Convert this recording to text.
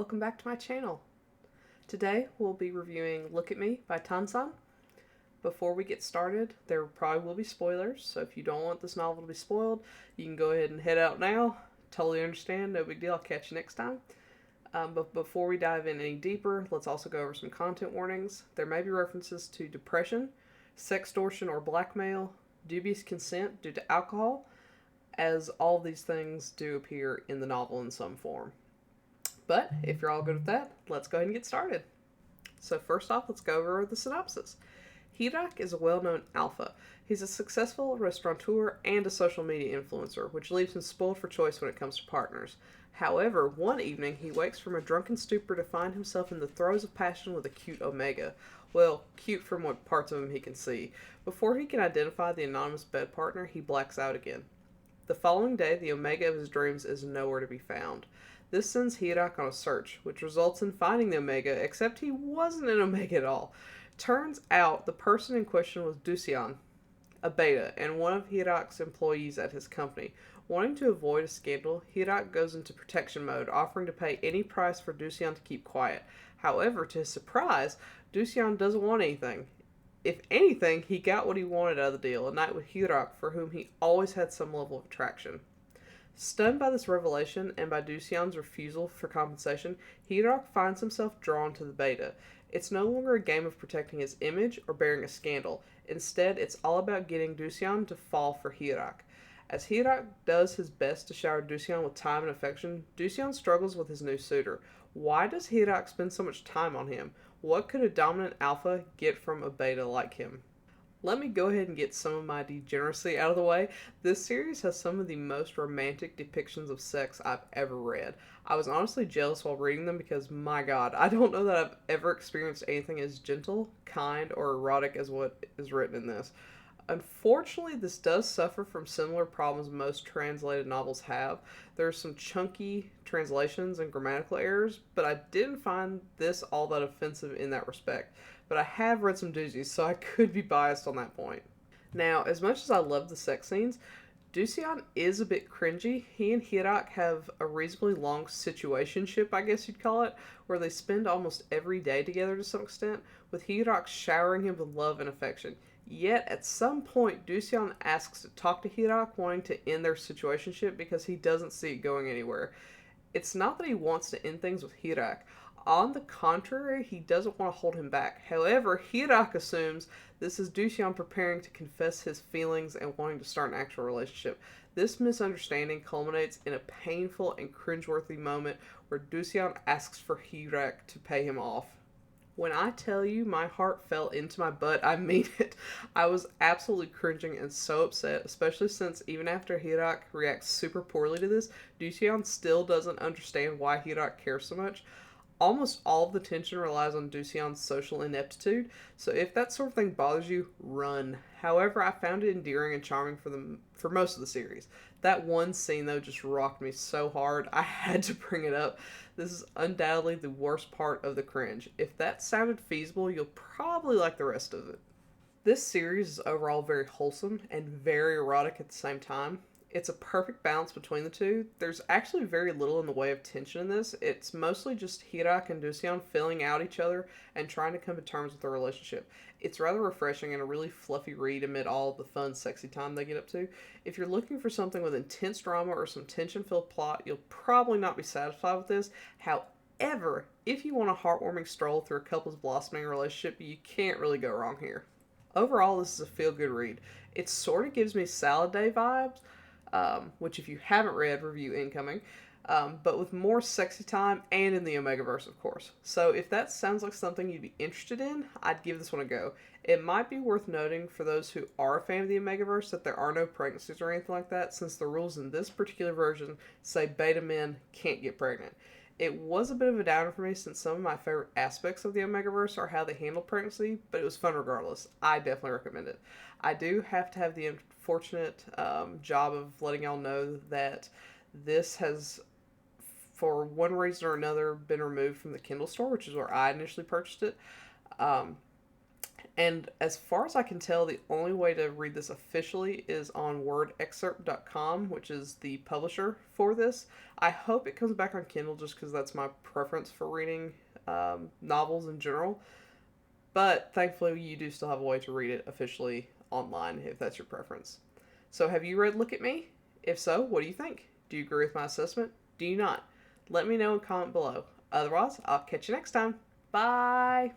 welcome back to my channel. Today we'll be reviewing Look at Me by Tansan. Before we get started, there probably will be spoilers, so if you don't want this novel to be spoiled, you can go ahead and head out now. Totally understand, no big deal, I'll catch you next time. But before we dive in any deeper, let's also go over some content warnings. There may be references to depression, sextortion or blackmail, dubious consent due to alcohol, as all these things do appear in the novel in some form. But if you're all good with that, let's go ahead and get started. So first off, let's go over the synopsis. Healy is a well-known alpha. He's a successful restaurateur and a social media influencer, which leaves him spoiled for choice when it comes to partners. However, one evening he wakes from a drunken stupor to find himself in the throes of passion with a cute Omega. Well, cute from what parts of him he can see. Before he can identify the anonymous bed partner, he blacks out again. The following day, the Omega of his dreams is nowhere to be found. This sends Healy on a search, which results in finding the Omega, except he wasn't an Omega at all. Turns out the person in question was Dusian, a beta, and one of Healy's employees at his company. Wanting to avoid a scandal, Healy goes into protection mode, offering to pay any price for Dusian to keep quiet. However, to his surprise, Dusian doesn't want anything. If anything, he got what he wanted out of the deal, a night with Healy, for whom he always had some level of attraction. Stunned by this revelation and by Dusian's refusal for compensation, Healy finds himself drawn to the beta. It's no longer a game of protecting his image or bearing a scandal. Instead, it's all about getting Dusian to fall for Healy. As Healy does his best to shower Dusian with time and affection, Dusian struggles with his new suitor. Why does Healy spend so much time on him? What could a dominant alpha get from a beta like him? Let me go ahead and get some of my degeneracy out of the way. This series has some of the most romantic depictions of sex I've ever read. I was honestly jealous while reading them because, my god, I don't know that I've ever experienced anything as gentle, kind, or erotic as what is written in this. Unfortunately, this does suffer from similar problems most translated novels have. There are some chunky translations and grammatical errors, but I didn't find this all that offensive in that respect. But I have read some doozies, so I could be biased on that point. Now, as much as I love the sex scenes, Dusian is a bit cringy. He and Healy have a reasonably long situationship, I guess you'd call it, where they spend almost every day together to some extent, with Healy showering him with love and affection. Yet, at some point, Dusian asks to talk to Healy, wanting to end their situationship because he doesn't see it going anywhere. It's not that he wants to end things with Healy. On the contrary, he doesn't want to hold him back. However, Healy assumes this is Dusian preparing to confess his feelings and wanting to start an actual relationship. This misunderstanding culminates in a painful and cringeworthy moment where Dusian asks for Healy to pay him off. When I tell you my heart fell into my butt, I mean it. I was absolutely cringing and so upset, especially since even after Healy reacts super poorly to this, Dusian still doesn't understand why Healy cares so much. Almost all of the tension relies on Dusian's social ineptitude, so if that sort of thing bothers you, run. However, I found it endearing and charming for most of the series. That one scene, though, just rocked me so hard, I had to bring it up. This is undoubtedly the worst part of the cringe. If that sounded feasible, you'll probably like the rest of it. This series is overall very wholesome and very erotic at the same time. It's a perfect balance between the two. There's actually very little in the way of tension in this. It's mostly just Healy and Dusian filling out each other and trying to come to terms with their relationship. It's rather refreshing and a really fluffy read amid all of the fun, sexy time they get up to. If you're looking for something with intense drama or some tension-filled plot, you'll probably not be satisfied with this. However, if you want a heartwarming stroll through a couple's blossoming relationship, you can't really go wrong here. Overall, this is a feel-good read. It sort of gives me Salad Day vibes, which if you haven't read, review incoming, but with more sexy time and in the Omegaverse, of course. So if that sounds like something you'd be interested in, I'd give this one a go. It might be worth noting for those who are a fan of the Omegaverse that there are no pregnancies or anything like that, since the rules in this particular version say beta men can't get pregnant. It was a bit of a downer for me since some of my favorite aspects of the Omegaverse are how they handle pregnancy, but it was fun regardless. I definitely recommend it. I do have to have the unfortunate job of letting y'all know that this has, for one reason or another, been removed from the Kindle store, which is where I initially purchased it. And as far as I can tell, the only way to read this officially is on wordexcerpt.com, which is the publisher for this. I hope it comes back on Kindle just because that's my preference for reading novels in general. But thankfully, you do still have a way to read it officially online if that's your preference. So, have you read Look at Me? If so, what do you think? Do you agree with my assessment? Do you not? Let me know and comment below. Otherwise, I'll catch you next time. Bye!